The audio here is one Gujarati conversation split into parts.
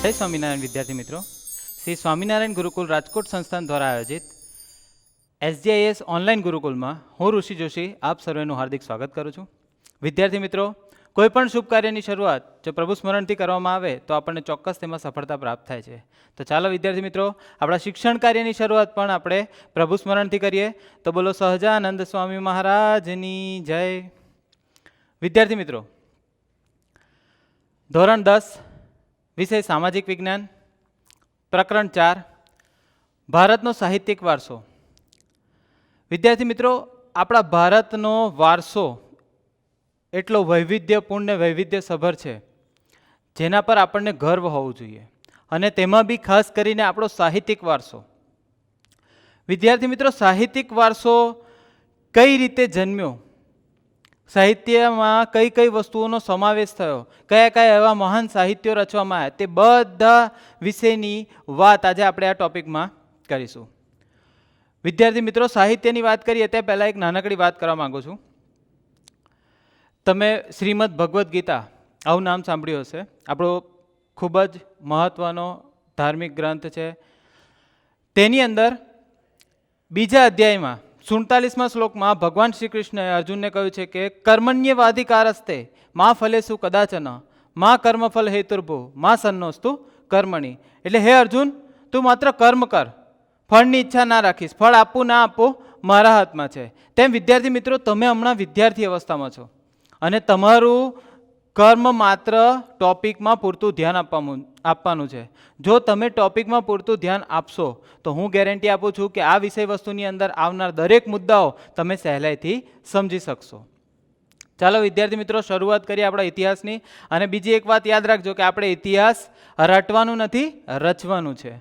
જય સ્વામિનારાયણ વિદ્યાર્થી મિત્રો, શ્રી સ્વામિનારાયણ ગુરુકુલ રાજકોટ સંસ્થાન દ્વારા આયોજિત SGIS ઓનલાઈન ગુરુકુલમાં હું ઋષિ જોશી આપ સર્વેનું હાર્દિક સ્વાગત કરું છું. વિદ્યાર્થી મિત્રો, કોઈપણ શુભ કાર્યની શરૂઆત જો પ્રભુ સ્મરણથી કરવામાં આવે તો આપણને ચોક્કસ તેમાં સફળતા પ્રાપ્ત થાય છે. તો ચાલો વિદ્યાર્થી મિત્રો, આપણા શિક્ષણ કાર્યની શરૂઆત પણ આપણે પ્રભુ સ્મરણથી કરીએ. તો બોલો સહજાનંદ સ્વામી મહારાજની જય. વિદ્યાર્થી મિત્રો, ધોરણ 10 વિષય સામાજિક વિજ્ઞાન, પ્રકરણ 4, ભારતનો સાહિત્યિક વારસો. વિદ્યાર્થી મિત્રો, આપણા ભારતનો વારસો એટલો વૈવિધ્યપૂર્ણ ને વૈવિધ્યસભર છે જેના પર આપણને ગર્વ હોવું જોઈએ, અને તેમાં બી ખાસ કરીને આપણો સાહિત્યિક વારસો. વિદ્યાર્થી મિત્રો, સાહિત્યિક વારસો કઈ રીતે જન્મ્યો, સાહિત્યમાં કઈ કઈ વસ્તુઓનો સમાવેશ થયો, કયા કયા એવા મહાન સાહિત્યો રચવામાં આવ્યા, તે બધા વિશેની વાત આજે આપણે આ ટોપિકમાં કરીશું. વિદ્યાર્થી મિત્રો, સાહિત્યની વાત કરીએ તે પહેલાં એક નાનકડી વાત કરવા માગું છું. તમે શ્રીમદ ભગવદ્ ગીતા આવું નામ સાંભળ્યું હશે. આપણો ખૂબ જ મહત્ત્વનો ધાર્મિક ગ્રંથ છે. તેની અંદર બીજા અધ્યાયમાં 47મા શ્લોકમાં ભગવાન શ્રી કૃષ્ણએ અર્જુનને કહ્યું છે કે કર્મણ્યવાધિકારસ્તે મા ફલેસુ કદાચન મા કર્મફલ હેતુર્ભુ મા સન્નોસ્તુ કર્મણી. એટલે હે અર્જુન, તું માત્ર કર્મ કર, ફળની ઈચ્છા ના રાખીશ. ફળ આપવું ના આપવું મારા હાથમાં છે. તેમ વિદ્યાર્થી મિત્રો, તમે હમણાં વિદ્યાર્થી અવસ્થામાં છો અને તમારું કર્મ માત્ર ટોપિકમાં પૂરતું ધ્યાન આપવાનું છે. જો તમે ટોપિકમાં પૂરતું ધ્યાન આપશો તો હું ગેરંટી આપું છું કે આ વિષય વસ્તુની અંદર આવનાર દરેક મુદ્દાઓ તમે સહેલાઈથી સમજી શકશો. ચાલો વિદ્યાર્થી મિત્રો, શરૂઆત કરીએ આપણા ઇતિહાસની. અને બીજી એક વાત યાદ રાખજો કે આપણે ઇતિહાસ રટવાનું નથી, રચવાનું છે.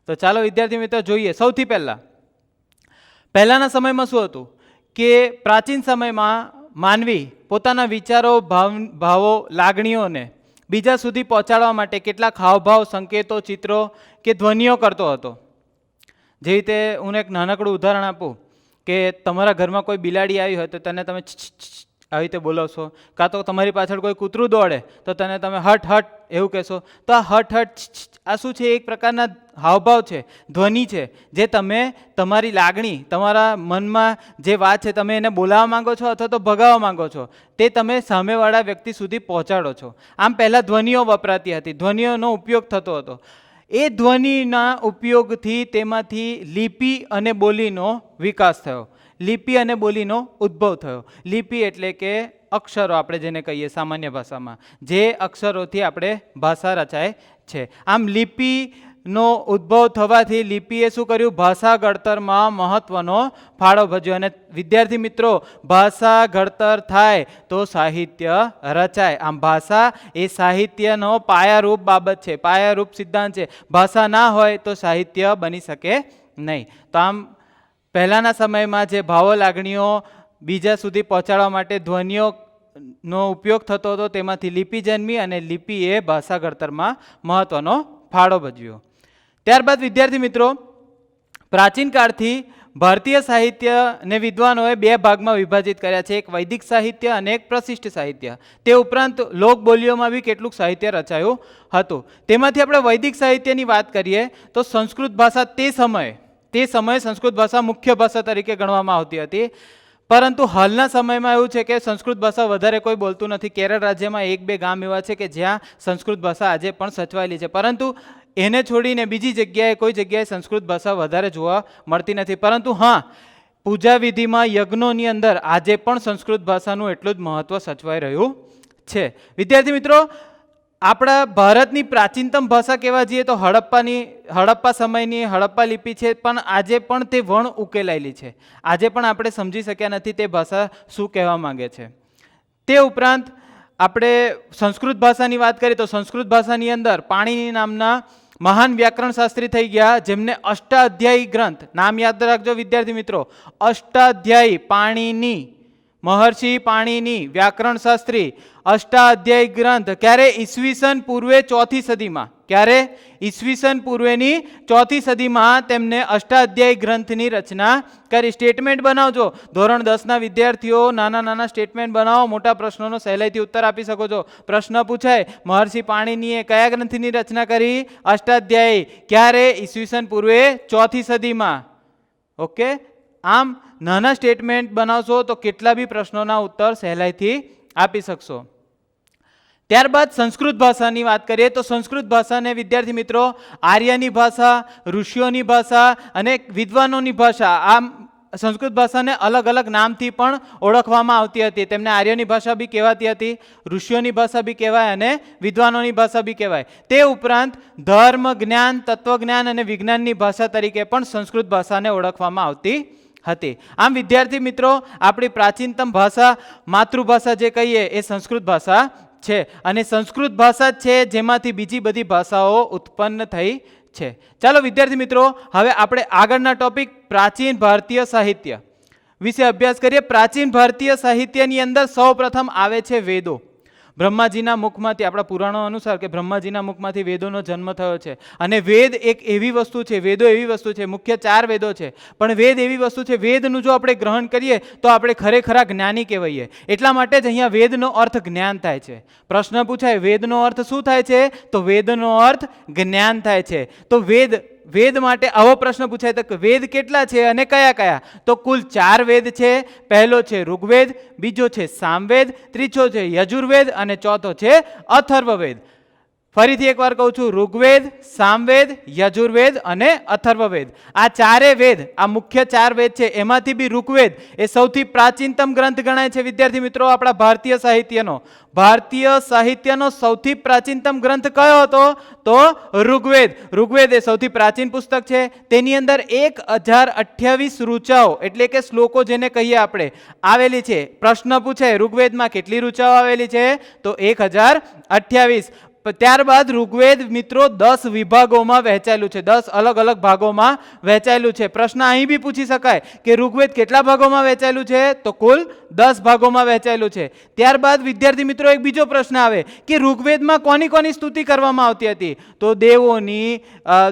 તો ચાલો વિદ્યાર્થી મિત્રો જોઈએ. સૌથી પહેલાંના સમયમાં શું હતું કે પ્રાચીન સમયમાં માનવી પોતાના વિચારો, ભાવો, લાગણીઓને બીજા સુધી પહોંચાડવા માટે કેટલાક હાવભાવ, સંકેતો, ચિત્રો કે ધ્વનિઓ કરતો હતો. જે રીતે હું એક નાનકડું ઉદાહરણ આપું કે તમારા ઘરમાં કોઈ બિલાડી આવી હોય તો તેને તમે આવી રીતે બોલાવશો, કાં તો તમારી પાછળ કોઈ કૂતરું દોડે તો તેને તમે હટ હટ એવું કહેશો. તો આ હટ હટ આ શું છે? એક પ્રકારના હાવભાવ છે, ધ્વનિ છે, જે તમે તમારી લાગણી, તમારા મનમાં જે વાત છે તમે એને બોલાવવા માંગો છો અથવા તો ભગાવવા માંગો છો, તે તમે સામેવાળા વ્યક્તિ સુધી પહોંચાડો છો. આમ પહેલાં ધ્વનિઓ વપરાતી હતી, ધ્વનિઓનો ઉપયોગ થતો હતો. એ ધ્વનિના ઉપયોગથી તેમાંથી લિપિ અને બોલીનો વિકાસ થયો, લિપિ અને બોલીનો ઉદ્ભવ થયો. લિપિ એટલે કે અક્ષરો, આપણે જેને કહીએ સામાન્ય ભાષામાં, જે અક્ષરોથી આપણે ભાષા રચાય છે. આમ લિપિનો ઉદ્ભવ થવાથી લિપિએ શું કર્યું? ભાષા ઘડતરમાં મહત્વનો ફાળો ભજવ્યો. અને વિદ્યાર્થી મિત્રો, ભાષા ઘડતર થાય તો સાહિત્ય રચાય. આમ ભાષા એ સાહિત્યનો પાયારૂપ બાબત છે, પાયારૂપ સિદ્ધાંત છે. ભાષા ના હોય તો સાહિત્ય બની શકે નહીં. તો આમ પહેલાંના સમયમાં જે ભાવો, લાગણીઓ બીજા સુધી પહોંચાડવા માટે ધ્વનિઓનો ઉપયોગ થતો હતો, તેમાંથી લિપિ જન્મી અને લિપિએ ભાષા ઘડતરમાં મહત્વનો ફાળો ભજવ્યો. ત્યારબાદ વિદ્યાર્થી મિત્રો, પ્રાચીન કાળથી ભારતીય સાહિત્યને વિદ્વાનોએ બે ભાગમાં વિભાજિત કર્યા છે, એક વૈદિક સાહિત્ય અને એક પ્રશિષ્ટ સાહિત્ય. તે ઉપરાંત લોકબોલીઓમાં બી કેટલુંક સાહિત્ય રચાયું હતું. તેમાંથી આપણે વૈદિક સાહિત્યની વાત કરીએ તો સંસ્કૃત ભાષા તે સમયે સંસ્કૃત ભાષા મુખ્ય ભાષા તરીકે ગણવામાં આવતી હતી. પરંતુ હાલના સમયમાં એવું છે કે સંસ્કૃત ભાષા વધારે કોઈ બોલતું નથી. કેરળ રાજ્યમાં 1-2 ગામ એવા છે કે જ્યાં સંસ્કૃત ભાષા આજે પણ સચવાયેલી છે, પરંતુ એને છોડીને બીજી જગ્યાએ કોઈ જગ્યાએ સંસ્કૃત ભાષા વધારે જોવા મળતી નથી. પરંતુ હા, પૂજા વિધિમાં, યજ્ઞોની અંદર આજે પણ સંસ્કૃત ભાષાનું એટલું જ મહત્વ સચવાઈ રહ્યું છે. વિદ્યાર્થી મિત્રો, આપણા ભારતની પ્રાચીનતમ ભાષા કહેવા જઈએ તો હડપ્પા સમયની હડપ્પા લિપિ છે, પણ આજે પણ તે વણ ઉકેલાયેલી છે. આજે પણ આપણે સમજી શક્યા નથી તે ભાષા શું કહેવા માંગે છે. તે ઉપરાંત આપણે સંસ્કૃત ભાષાની વાત કરીએ તો સંસ્કૃત ભાષાની અંદર પાણિની નામના મહાન વ્યાકરણ શાસ્ત્રી થઈ ગયા, જેમને અષ્ટાધ્યાયી ગ્રંથ, નામ યાદ રાખજો વિદ્યાર્થી મિત્રો, અષ્ટાધ્યાયી પાણિની મહર્ષિ પાણીની વ્યાકરણ શાસ્ત્રી અષ્ટાધ્યાયી ગ્રંથ ક્યારે? ઈસવીસન પૂર્વે 4થી સદીમાં. ક્યારે? ઈસવીસન પૂર્વેની 4થી સદીમાં તેમને અષ્ટાધ્યાયી ગ્રંથની રચના કરી. સ્ટેટમેન્ટ બનાવજો. ધોરણ 10ના વિદ્યાર્થીઓ નાના નાના સ્ટેટમેન્ટ બનાવો, મોટા પ્રશ્નોનો સહેલાઈથી ઉત્તર આપી શકો છો. પ્રશ્ન પૂછાય, મહર્ષિ પાણીનીએ કયા ગ્રંથની રચના કરી? અષ્ટાધ્યાયી. ક્યારે? ઈસવીસન પૂર્વે 4થી સદીમાં. ઓકે, આમ નાના સ્ટેટમેન્ટ બનાવશો તો કેટલા બી પ્રશ્નોના ઉત્તર સહેલાઈથી આપી શકશો. ત્યારબાદ સંસ્કૃત ભાષાની વાત કરીએ તો સંસ્કૃત ભાષાને વિદ્યાર્થી મિત્રો આર્યની ભાષા, ઋષિઓની ભાષા અને વિદ્વાનોની ભાષા, આમ સંસ્કૃત ભાષાને અલગ અલગ નામથી પણ ઓળખવામાં આવતી હતી. તેમને આર્યની ભાષા બી કહેવાતી હતી, ઋષિઓની ભાષા બી કહેવાય અને વિદ્વાનોની ભાષા બી કહેવાય. તે ઉપરાંત ધર્મ, જ્ઞાન, તત્વજ્ઞાન અને વિજ્ઞાનની ભાષા તરીકે પણ સંસ્કૃત ભાષાને ઓળખવામાં આવતી હતી. આમ વિદ્યાર્થી મિત્રો આપણી પ્રાચીનતમ ભાષા, માતૃભાષા જે કહીએ એ સંસ્કૃત ભાષા છે અને સંસ્કૃત ભાષા જ છે જેમાંથી બીજી બધી ભાષાઓ ઉત્પન્ન થઈ છે. ચાલો વિદ્યાર્થી મિત્રો હવે આપણે આગળના ટોપિક પ્રાચીન ભારતીય સાહિત્ય વિશે અભ્યાસ કરીએ. પ્રાચીન ભારતીય સાહિત્યની અંદર સૌપ્રથમ આવે છે વેદો. બ્રહ્માજીના મુખમાંથી, આપણા પુરાણો અનુસાર કે બ્રહ્માજીના મુખમાંથી વેદોનો જન્મ થયો છે. અને વેદ એક એવી વસ્તુ છે, વેદો એવી વસ્તુ છે, મુખ્ય 4 વેદો છે, પણ વેદ એવી વસ્તુ છે, વેદનું જો આપણે ગ્રહણ કરીએ તો આપણે ખરેખરા જ્ઞાની કહેવાઈએ. એટલા માટે જ અહીંયા વેદનો અર્થ જ્ઞાન થાય છે. પ્રશ્ન પૂછાય વેદનો અર્થ શું થાય છે? તો વેદનો અર્થ જ્ઞાન થાય છે. તો વેદ માટે આવો પ્રશ્ન પૂછાય તો વેદ કેટલા છે અને કયા કયા? તો કુલ 4 વેદ છે. પહેલો છે ઋગ્વેદ, બીજો છે સામવેદ, ત્રીજો છે યજુર્વેદ અને ચોથો છે અથર્વવેદ. ફરીથી એકવાર કહું છું, ઋગ્વેદ, સામવેદ, યજુર્વેદ અને અથર્વવેદ. આ 4 વેદ, આ મુખ્ય 4 વેદ છે. એમાંથી બી ઋગ્વેદ એ સૌથી પ્રાચીનતમ ગ્રંથ ગણાય છે વિદ્યાર્થી મિત્રો આપણા ભારતીય સાહિત્યનો. ભારતીય સાહિત્યનો સૌથી પ્રાચીનતમ ગ્રંથ કયો હતો? તો ઋગ્વેદ. ઋગ્વેદ એ સૌથી પ્રાચીન પુસ્તક છે. તેની અંદર 1028 ઋચાઓ એટલે કે શ્લોકો જેને કહીએ આપણે આવેલી છે. પ્રશ્ન પૂછાય ઋગ્વેદમાં કેટલી ઋચાઓ આવેલી છે? તો 1028. ત્યારબાદ ઋગ્વેદ મિત્રો 10 વિભાગોમાં વહેંચાયેલું છે, 10 અલગ અલગ ભાગોમાં વહેંચાયેલું છે. પ્રશ્ન અહીં બી પૂછી શકાય કે ઋગ્વેદ કેટલા ભાગોમાં વહેંચાયેલું છે? તો કુલ 10 ભાગોમાં વહેંચાયેલું છે. ત્યારબાદ વિદ્યાર્થી મિત્રો એક બીજો પ્રશ્ન આવે કે ઋગ્વેદમાં કોની કોની સ્તુતિ કરવામાં આવતી હતી? તો દેવોની,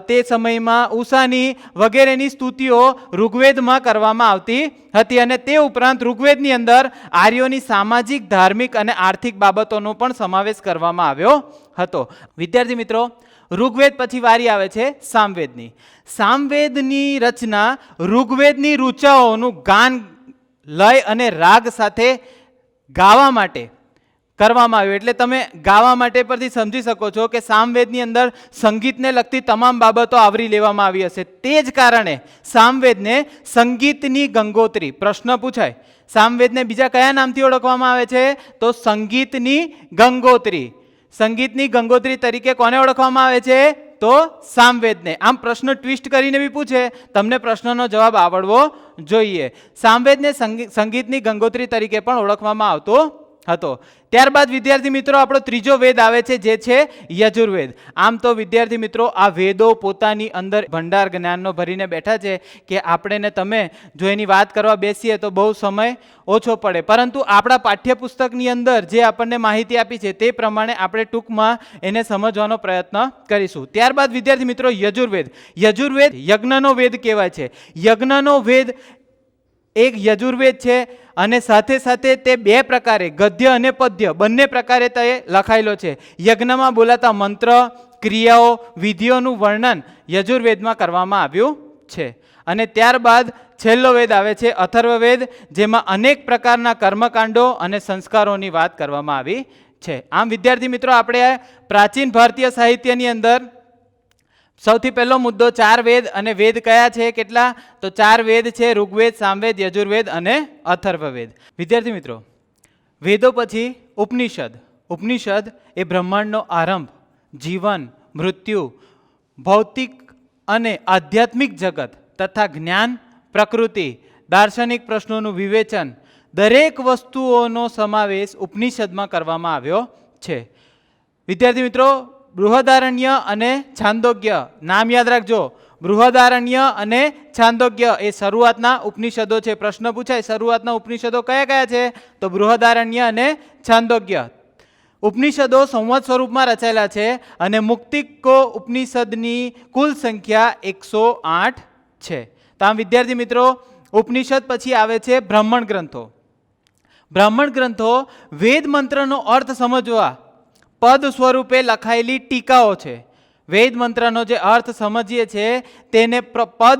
તે સમયમાં ઉષાની વગેરેની સ્તુતિઓ ઋગ્વેદમાં કરવામાં આવતી હતી. અને તે ઉપરાંત ઋગ્વેદની અંદર આર્યોની સામાજિક, ધાર્મિક અને આર્થિક બાબતોનો પણ સમાવેશ કરવામાં આવ્યો હતો. વિદ્યાર્થી મિત્રો ઋગ્વેદ પછી વારી આવે છે સામવેદની. સામવેદની રચના ઋગ્વેદની ઋચાઓનું ગાન, લય અને રાગ સાથે ગાવા માટે કરવામાં આવ્યું. એટલે તમે ગાવા માટે પરથી સમજી શકો છો કે સામવેદની અંદર સંગીતને લગતી તમામ બાબતો આવરી લેવામાં આવી હશે. તે જ કારણે સામવેદને સંગીતની ગંગોત્રી. પ્રશ્ન પૂછાય સામવેદને બીજા કયા નામથી ઓળખવામાં આવે છે? તો સંગીતની ગંગોત્રી. સંગીતની ગંગોત્રી તરીકે કોને ઓળખવામાં આવે છે? તો સામવેદને. આમ પ્રશ્ન ટ્વિસ્ટ કરીને બી પૂછે, તમને પ્રશ્નનો જવાબ આવડવો જોઈએ. સામવેદને સંગીતની ગંગોત્રી તરીકે પણ ઓળખવામાં આવતો હતો. ત્યારબાદ વિદ્યાર્થી મિત્રો આપણો ત્રીજો વેદ આવે છે જે છે યજુર્વેદ. આમ તો વિદ્યાર્થી મિત્રો આ વેદો પોતાની અંદર ભંડાર જ્ઞાનનો ભરીને બેઠા છે કે આપણે ને તમે જો એની વાત કરવા બેસીએ તો બહુ સમય ઓછો પડે, પરંતુ આપણા પાઠ્યપુસ્તકની અંદર જે આપણને માહિતી આપી છે તે પ્રમાણે આપણે ટૂંકમાં એને સમજવાનો પ્રયત્ન કરીશું. ત્યારબાદ વિદ્યાર્થી મિત્રો યજુર્વેદ. યજુર્વેદ યજ્ઞનો વેદ કહેવાય છે. યજ્ઞનો વેદ એક યજુર્વેદ છે અને સાથે સાથે તે 2 પ્રકારે, ગદ્ય અને પદ્ય બંને પ્રકારે તે લખાયેલો છે. યજ્ઞમાં બોલાતા મંત્ર, ક્રિયાઓ, વિધિઓનું વર્ણન યજુર્વેદમાં કરવામાં આવ્યું છે. અને ત્યારબાદ છેલ્લો વેદ આવે છે અથર્વવેદ, જેમાં અનેક પ્રકારના કર્મકાંડો અને સંસ્કારોની વાત કરવામાં આવી છે. આમ વિદ્યાર્થી મિત્રો આપણે પ્રાચીન ભારતીય સાહિત્યની અંદર સૌથી પહેલો મુદ્દો 4 વેદ. અને વેદ કયા છે? કેટલા? તો 4 વેદ છે, ઋગ્વેદ, સામવેદ, યજુર્વેદ અને અથર્વવેદ. વિદ્યાર્થી મિત્રો વેદો પછી ઉપનિષદ. ઉપનિષદ એ બ્રહ્માંડનો આરંભ, જીવન, મૃત્યુ, ભૌતિક અને આધ્યાત્મિક જગત તથા જ્ઞાન, પ્રકૃતિ, દાર્શનિક પ્રશ્નોનું વિવેચન, દરેક વસ્તુઓનો સમાવેશ ઉપનિષદમાં કરવામાં આવ્યો છે. વિદ્યાર્થી મિત્રો બૃહદારણ્ય અને છાંદોગ્ય નામ યાદ રાખજો. બૃહદારણ્ય અને છાંદોગ્ય એ શરૂઆતના ઉપનિષદો છે. પ્રશ્ન પૂછાય શરૂઆતના ઉપનિષદો કયા કયા છે? તો બૃહદારણ્ય અને છાંદોગ્ય. ઉપનિષદો સંવત સ્વરૂપમાં રચાયેલા છે અને મુક્તિકો ઉપનિષદની કુલ સંખ્યા 108 છે. તો આમ વિદ્યાર્થી મિત્રો, ઉપનિષદ પછી આવે છે બ્રાહ્મણ ગ્રંથો. બ્રાહ્મણ ગ્રંથો વેદ મંત્રનો અર્થ સમજવા પદ સ્વરૂપે લખાયેલી ટીકાઓ છે. વેદ મંત્રનો જે અર્થ સમજીએ છીએ તેને પદ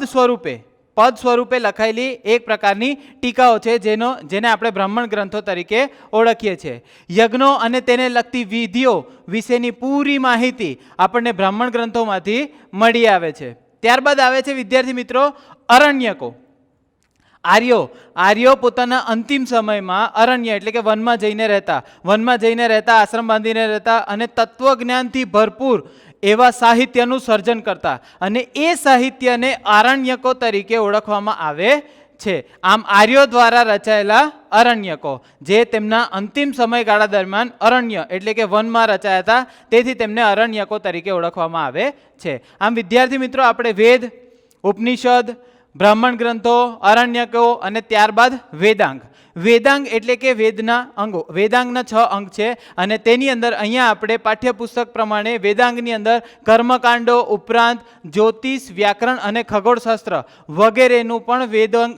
સ્વરૂપે લખાયેલી એક પ્રકારની ટીકાઓ છે, જેને આપણે બ્રાહ્મણ ગ્રંથો તરીકે ઓળખીએ છીએ. યજ્ઞો અને તેને લગતી વિધિઓ વિશેની પૂરી માહિતી આપણને બ્રાહ્મણ ગ્રંથોમાંથી મળી આવે છે. ત્યારબાદ આવે છે વિદ્યાર્થી મિત્રો અરણ્યકો. આર્યો પોતાના અંતિમ સમયમાં અરણ્ય એટલે કે વનમાં જઈને રહેતા, આશ્રમ બાંધીને રહેતા અને તત્વજ્ઞાનથી ભરપૂર એવા સાહિત્યનું સર્જન કરતા અને એ સાહિત્યને આરણ્યકો તરીકે ઓળખવામાં આવે છે. આમ આર્યો દ્વારા રચાયેલા અરણ્યકો જે તેમના અંતિમ સમયગાળા દરમિયાન અરણ્ય એટલે કે વનમાં રચાયા હતા, તેથી તેમને અરણ્યકો તરીકે ઓળખવામાં આવે છે. આમ વિદ્યાર્થી મિત્રો, આપણે વેદ, ઉપનિષદ, બ્રાહ્મણ ગ્રંથો, અરણ્યકો અને ત્યારબાદ વેદાંગ એટલે કે વેદના અંગો. વેદાંગના 6 અંગ છે અને તેની અંદર અહીંયા આપણે પાઠ્યપુસ્તક પ્રમાણે વેદાંગની અંદર કર્મકાંડો ઉપરાંત જ્યોતિષ, વ્યાકરણ અને ખગોળશાસ્ત્ર વગેરેનું પણ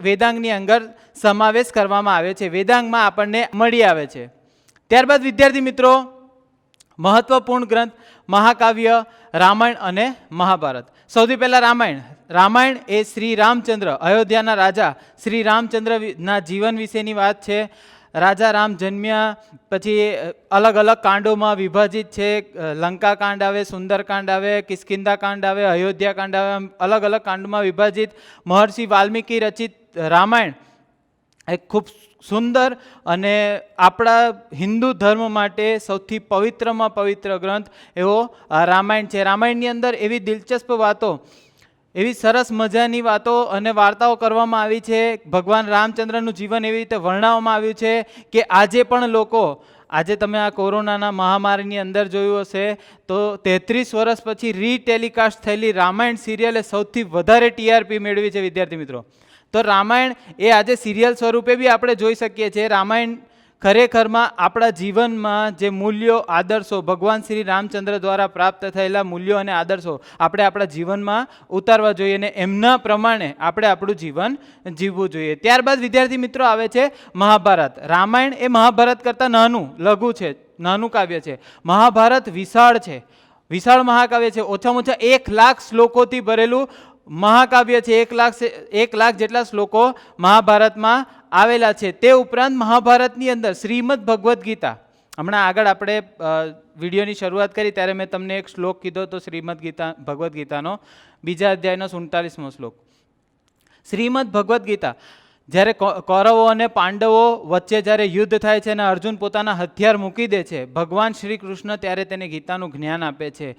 વેદાંગની અંદર સમાવેશ કરવામાં આવે છે. વેદાંગમાં આપણને મળી આવે છે. ત્યારબાદ વિદ્યાર્થી મિત્રો, મહત્વપૂર્ણ ગ્રંથ મહાકાવ્ય રામાયણ અને મહાભારત. સૌથી પહેલા રામાયણ એ શ્રી રામચંદ્ર, અયોધ્યાના રાજા શ્રી રામચંદ્રના જીવન વિશેની વાત છે. રાજા રામ જન્મ્યા પછી અલગ અલગ કાંડોમાં વિભાજિત છે. લંકા કાંડ આવે, સુંદરકાંડ આવે, કિષ્કિંધા કાંડ આવે, અયોધ્યા કાંડ આવે. અલગ અલગ કાંડમાં વિભાજિત મહર્ષિ વાલ્મીકી રચિત રામાયણ એક ખૂબ સુંદર અને આપણા હિન્દુ ધર્મ માટે સૌથી પવિત્રમાં પવિત્ર ગ્રંથ એવો રામાયણ છે. રામાયણની અંદર એવી દિલચસ્પ વાતો, એવી સરસ મજાની વાતો અને વાર્તાઓ કરવામાં આવી છે. ભગવાન રામચંદ્રનું જીવન એવી રીતે વર્ણવવામાં આવ્યું છે કે આજે તમે આ કોરોનાના મહામારીની અંદર જોયું હશે તો 33 વર્ષ પછી રીટેલિકાસ્ટ થયેલી રામાયણ સિરિયલે સૌથી વધારે TRP મેળવી છે વિદ્યાર્થી મિત્રો. તો રામાયણ એ આજે સિરિયલ સ્વરૂપે બી આપણે જોઈ શકીએ છીએ. રામાયણ ખરેખરમાં આપણા જીવનમાં જે મૂલ્યો, આદર્શો, ભગવાન શ્રી રામચંદ્ર દ્વારા પ્રાપ્ત થયેલા મૂલ્યો અને આદર્શો આપણે આપણા જીવનમાં ઉતારવા જોઈએ અને એમના પ્રમાણે આપણે આપણું જીવન જીવવું જોઈએ. ત્યારબાદ વિદ્યાર્થી મિત્રો આવે છે મહાભારત. રામાયણ એ મહાભારત કરતાં લઘુ છે, નાનું કાવ્ય છે. મહાભારત વિશાળ છે, વિશાળ મહાકાવ્ય છે. ઓછામાં ઓછા 1 લાખ શ્લોકોથી ભરેલું મહાકાવ્ય છે. 1 લાખ જેટલા શ્લોકો મહાભારતમાં આવેલા છે. તે ઉપરાંત મહાભારતની અંદર શ્રીમદ ભગવદ્ ગીતા, હમણાં આગળ આપણે વિડીયોની શરૂઆત કરી ત્યારે મેં તમને એક શ્લોક કીધો તો શ્રીમદ ભગવદ્ ગીતાનો 2 અધ્યાયનો 47મો શ્લોક. શ્રીમદ ભગવદ્ ગીતા જ્યારે કૌરવો અને પાંડવો વચ્ચે જ્યારે યુદ્ધ થાય છે અને અર્જુન પોતાના હથિયાર મૂકી દે છે, ભગવાન શ્રી કૃષ્ણ ત્યારે તેને ગીતાનું જ્ઞાન આપે છે.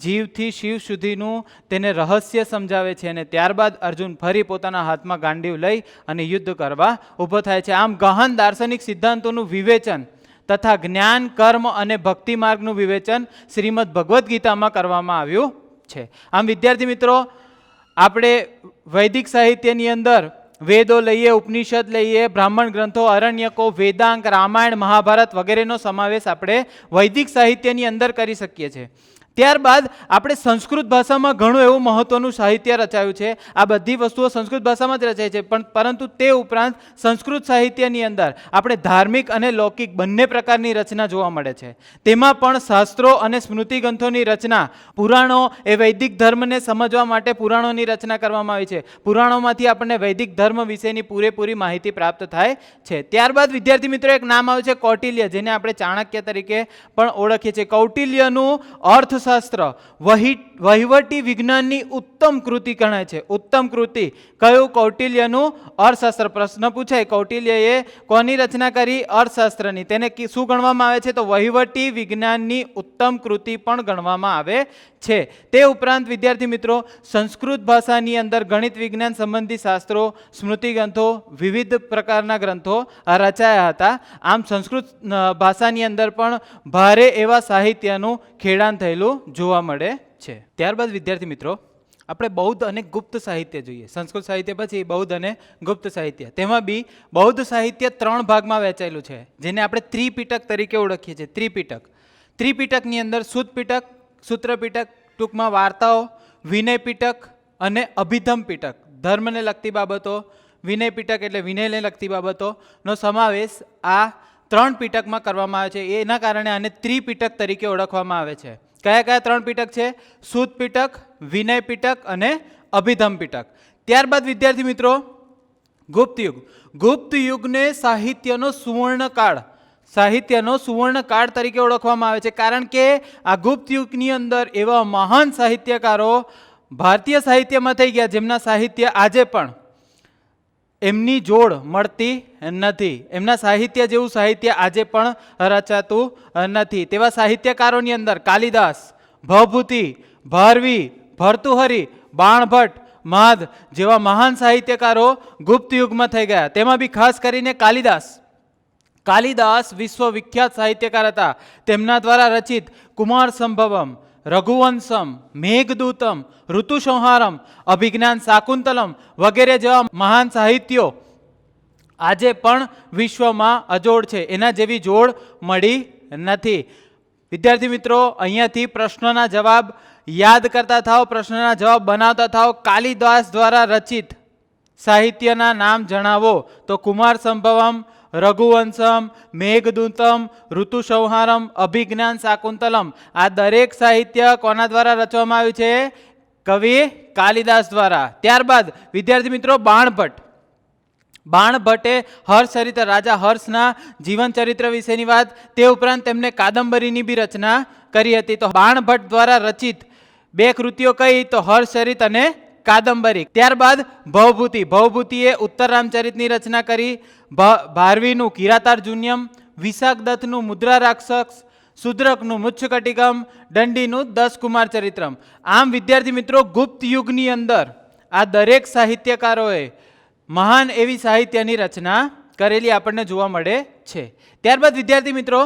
જીવથી શિવ સુધીનું તેને રહસ્ય સમજાવે છે અને ત્યારબાદ અર્જુન ફરી પોતાના હાથમાં ગાંડીવ લઈ અને યુદ્ધ કરવા ઊભો થાય છે. આમ ગહન દાર્શનિક સિદ્ધાંતોનું વિવેચન તથા જ્ઞાન, કર્મ અને ભક્તિ માર્ગનું વિવેચન શ્રીમદ ભગવદ્ ગીતામાં કરવામાં આવ્યું છે. આમ વિદ્યાર્થી મિત્રો, આપણે વૈદિક સાહિત્યની અંદર વેદો લઈએ, ઉપનિષદ લઈએ, બ્રાહ્મણ ગ્રંથો, અરણ્યકો, વેદાંગ, રામાયણ, મહાભારત વગેરેનો સમાવેશ આપણે વૈદિક સાહિત્યની અંદર કરી શકીએ છીએ. ત્યારબાદ આપણે સંસ્કૃત ભાષામાં ઘણું એવું મહત્વનું સાહિત્ય રચાયું છે. આ બધી વસ્તુઓ સંસ્કૃત ભાષામાં જ રચાય છે, પરંતુ તે ઉપરાંત સંસ્કૃત સાહિત્યની અંદર આપણે ધાર્મિક અને લૌકિક બંને પ્રકારની રચના જોવા મળે છે. તેમાં પણ શાસ્ત્રો અને સ્મૃતિ ગ્રંથોની રચના, પુરાણો એ વૈદિક ધર્મને સમજવા માટે પુરાણોની રચના કરવામાં આવી છે. પુરાણોમાંથી આપણને વૈદિક ધર્મ વિશેની પૂરેપૂરી માહિતી પ્રાપ્ત થાય છે. ત્યારબાદ વિદ્યાર્થી મિત્રો એક નામ આવે છે કૌટિલ્ય, જેને આપણે ચાણક્ય તરીકે પણ ઓળખીએ છીએ. કૌટિલ્યનું અર્થ શાસ્ત્ર વહીવટી વિજ્ઞાનની ઉત્તમ કૃતિ ગણાય છે. ઉત્તમ કૃતિ કયું? કૌટિલ્યનું અર્થશાસ્ત્ર. પ્રશ્ન પૂછાય કૌટિલ્યએ કોની રચના કરી? અર્થશાસ્ત્રની. તેને શું ગણવામાં આવે છે? તો વહીવટી વિજ્ઞાનની ઉત્તમ કૃતિ પણ ગણવામાં આવે છે. તે ઉપરાંત વિદ્યાર્થી મિત્રો સંસ્કૃત ભાષાની અંદર ગણિત વિજ્ઞાન સંબંધી શાસ્ત્રો, સ્મૃતિ ગ્રંથો, વિવિધ પ્રકારના ગ્રંથો રચાયા હતા. આમ સંસ્કૃત ભાષાની અંદર પણ ભારે એવા સાહિત્યનું ખેડાણ થયેલું જોવા મળે છે. ત્યારબાદ વિદ્યાર્થી મિત્રો આપણે બૌદ્ધ અને ગુપ્ત સાહિત્ય જોઈએ. સંસ્કૃત સાહિત્ય પછી બૌદ્ધ અને ગુપ્ત સાહિત્ય. તેમાં બી બૌદ્ધ સાહિત્ય 3 ભાગમાં વહેંચાયેલું છે, જેને આપણે ત્રિપિટક તરીકે ઓળખીએ છીએ. ત્રિપિટકની અંદર શુદ્ધ પિટક, સૂત્ર પિટક, ટૂંકમાં વાર્તાઓ, વિનય પિટક અને અભિધમ પિટક, ધર્મને લગતી બાબતો, વિનય પિટક એટલે વિનયને લગતી બાબતોનો સમાવેશ આ 3 પિટકમાં કરવામાં આવે છે. એના કારણે આને ત્રિપિટક તરીકે ઓળખવામાં આવે છે. કયા કયા 3 પિટક છે? શુદ્ધ પિટક, વિનય પિટક અને અભિધમ પિટક. ત્યારબાદ વિદ્યાર્થી મિત્રો ગુપ્ત યુગ. ગુપ્ત યુગને સાહિત્યનો સુવર્ણકાળ તરીકે ઓળખવામાં આવે છે, કારણ કે આ ગુપ્ત યુગની અંદર એવા મહાન સાહિત્યકારો ભારતીય સાહિત્યમાં થઈ ગયા જેમના સાહિત્ય આજે પણ એમની જોડ મળતી નથી. એમના સાહિત્ય જેવું સાહિત્ય આજે પણ રચાતું નથી. તેવા સાહિત્યકારોની અંદર કાલિદાસ, ભવભૂતિ, ભારવી, ભર્તુહરી, બાણભટ્ટ, માદ જેવા મહાન સાહિત્યકારો ગુપ્ત યુગમાં થઈ ગયા. તેમાં બી ખાસ કરીને કાલિદાસ વિશ્વવિખ્યાત સાહિત્યકાર હતા. તેમના દ્વારા રચિત કુમાર સંભવમ, રઘુવંશમ, મેઘદૂતમ, ઋતુસંહારમ, અભિજ્ઞાન શાકુંતલમ વગેરે જેવા મહાન સાહિત્યો આજે પણ વિશ્વમાં અજોડ છે. એના જેવી જોડ મળી નથી. વિદ્યાર્થી મિત્રો, અહીંયાથી પ્રશ્નોના જવાબ યાદ કરતા થાઓ, પ્રશ્નોના જવાબ બનાવતા થાઓ. કાલિદાસ દ્વારા રચિત સાહિત્યના નામ જણાવો તો કુમાર સંભવમ, રઘુવંશમ, મેઘદૂતમ, ઋતુસંહારમ, અભિજ્ઞાન શાકુંતલમ, આ દરેક સાહિત્ય કોના દ્વારા રચવામાં આવ્યું છે? કવિ કાલિદાસ દ્વારા. ત્યારબાદ વિદ્યાર્થી મિત્રો બાણભટ્ટે હર્ષચરિત્ર, રાજા હર્ષના જીવન ચરિત્ર વિશેની વાત, તે ઉપરાંત તેમને કાદંબરીની બી રચના કરી હતી. તો બાણભટ્ટ દ્વારા રચિત 2 કૃતિઓ કઈ? તો હર્ષચરિત અને કાદંબરી. ત્યારબાદ ભવભૂતિએ ઉત્તર રામચરિતની રચના કરી. ભારવીનું કિરાતાર્જુન્યમ, વિશાખદત્તનું મુદ્રા રાક્ષસ, શુદ્રકનું મુચ્છકટિકમ, દંડીનું 10 કુમાર ચરિત્રમ. આમ વિદ્યાર્થી મિત્રો ગુપ્ત યુગની અંદર આ દરેક સાહિત્યકારોએ મહાન એવી સાહિત્યની રચના કરેલી આપણને જોવા મળે છે. ત્યારબાદ વિદ્યાર્થી મિત્રો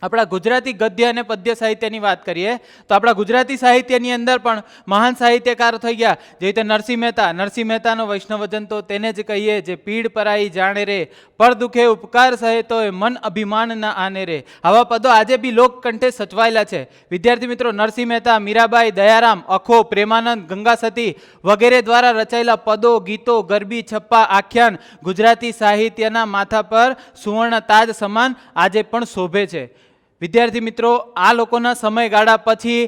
આપણા ગુજરાતી ગદ્ય અને પદ્ય સાહિત્યની વાત કરીએ તો આપણા ગુજરાતી સાહિત્યની અંદર પણ મહાન સાહિત્યકારો થઈ ગયા. જે રીતે નરસિંહ મહેતાનો વૈષ્ણવજન તો તેને જ કહીએ, જે પીડ પરાઈ જાણે રે, પર દુખે ઉપકાર સહે તો મન અભિમાન ના આને રે. આવા પદો આજે બી લોકકંઠે સચવાયેલા છે. વિદ્યાર્થી મિત્રો, નરસિંહ મહેતા, મીરાબાઈ, દયારામ, અખો, પ્રેમાનંદ, ગંગાસતી વગેરે દ્વારા રચાયેલા પદો, ગીતો, ગરબી, છપ્પા, આખ્યાન ગુજરાતી સાહિત્યના માથા પર સુવર્ણ તાજ સમાન આજે પણ શોભે છે. વિદ્યાર્થી મિત્રો, આ લોકોના સમયગાળા પછી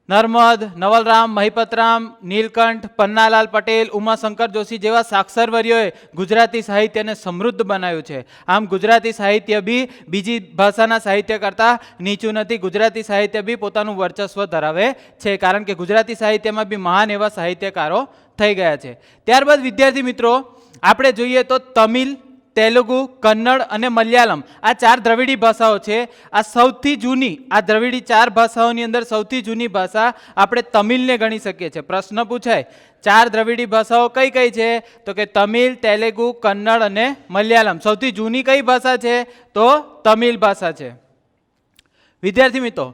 નર્મદ, નવલરામ, મહિપતરામ, નીલકંઠ, પન્નાલાલ પટેલ, ઉમાશંકર જોશી જેવા સાક્ષરવર્યોએ ગુજરાતી સાહિત્યને સમૃદ્ધ બનાવ્યું છે. આમ ગુજરાતી સાહિત્ય બી બીજી ભાષાના સાહિત્ય કરતાં નીચું નથી. ગુજરાતી સાહિત્ય બી પોતાનું વર્ચસ્વ ધરાવે છે, કારણ કે ગુજરાતી સાહિત્યમાં બી મહાન એવા સાહિત્યકારો થઈ ગયા છે. ત્યારબાદ વિદ્યાર્થી મિત્રો આપણે જોઈએ તો તમિલ, તેલુગુ, કન્નડ અને મલયાલમ આ 4 દ્રવિડી ભાષાઓ છે. આ સૌથી જૂની, આ દ્રવિડી 4 ભાષાઓની અંદર સૌથી જૂની ભાષા આપણે તમિલને ગણી શકીએ છીએ. પ્રશ્ન પૂછાય 4 દ્રવિડી ભાષાઓ કઈ કઈ છે? તો કે તમિલ, તેલુગુ, કન્નડ અને મલયાલમ. સૌથી જૂની કઈ ભાષા છે? તો તમિલ ભાષા છે. વિદ્યાર્થી મિત્રો,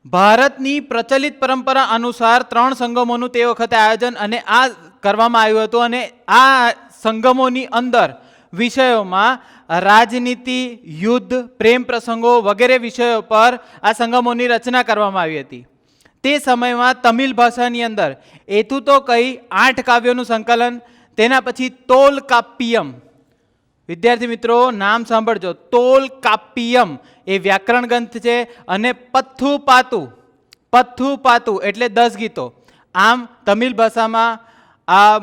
ભારતની પ્રચલિત પરંપરા અનુસાર 3 સંગમોનું તે વખતે આયોજન અને આ કરવામાં આવ્યું હતું, અને આ સંગમોની અંદર વિષયોમાં રાજનીતિ, યુદ્ધ, પ્રેમ પ્રસંગો વગેરે વિષયો પર આ સંગમોની રચના કરવામાં આવી હતી. તે સમયમાં તમિલ ભાષાની અંદર એતુ તો કઈ 8 કાવ્યોનું સંકલન, તેના પછી તોલકાપ્પિયમ. વિદ્યાર્થી મિત્રો નામ સાંભળજો, તોલકાપ્પિયમ એ વ્યાકરણ ગ્રંથ છે, અને પથ્થુપાતુ એટલે 10 ગીતો. આમ તમિલ ભાષામાં આ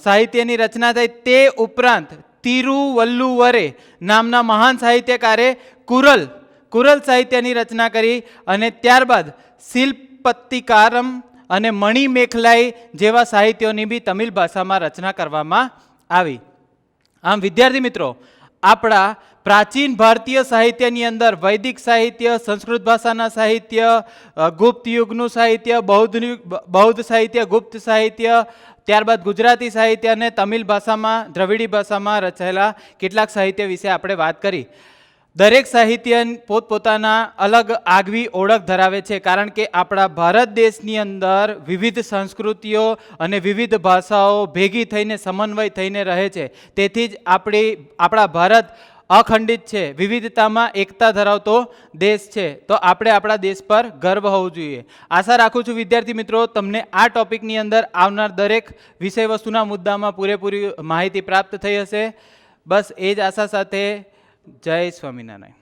સાહિત્યની રચના થઈ. તે ઉપરાંત તિરુવલ્લુવરે નામના મહાન સાહિત્યકારે કુરલ સાહિત્યની રચના કરી, અને ત્યારબાદ શિલ્પત્તિકારમ અને મણિમેખલાઈ જેવા સાહિત્યોની બી તમિલ ભાષામાં રચના કરવામાં આવી. આમ વિદ્યાર્થી મિત્રો, આપણા પ્રાચીન ભારતીય સાહિત્યની અંદર વૈદિક સાહિત્ય, સંસ્કૃત ભાષાના સાહિત્ય, ગુપ્ત યુગનું સાહિત્ય, બૌદ્ધ સાહિત્ય, ગુપ્ત સાહિત્ય, ત્યારબાદ ગુજરાતી સાહિત્ય અને તમિલ ભાષામાં, દ્રવિડી ભાષામાં રચાયેલા કેટલાક સાહિત્ય વિશે આપણે વાત કરી. દરેક સાહિત્ય પોતપોતાના અલગ આગવી ઓળખ ધરાવે છે, કારણ કે આપણા ભારત દેશની અંદર વિવિધ સંસ્કૃતિઓ અને વિવિધ ભાષાઓ ભેગી થઈને સમન્વય થઈને રહે છે. તેથી જ આપણા ભારત અખંડિત છે, વિવિધતામાં એકતા ધરાવતો દેશ છે. તો આપણે આપણા દેશ પર ગર્વ હોવું જોઈએ. આશા રાખું છું વિદ્યાર્થી મિત્રો તમને આ ટોપિકની અંદર આવનાર દરેક વિષય વસ્તુના મુદ્દામાં પૂરેપૂરી માહિતી પ્રાપ્ત થઈ હશે. બસ એ જ આશા સાથે જય સ્વામિનારાયણ.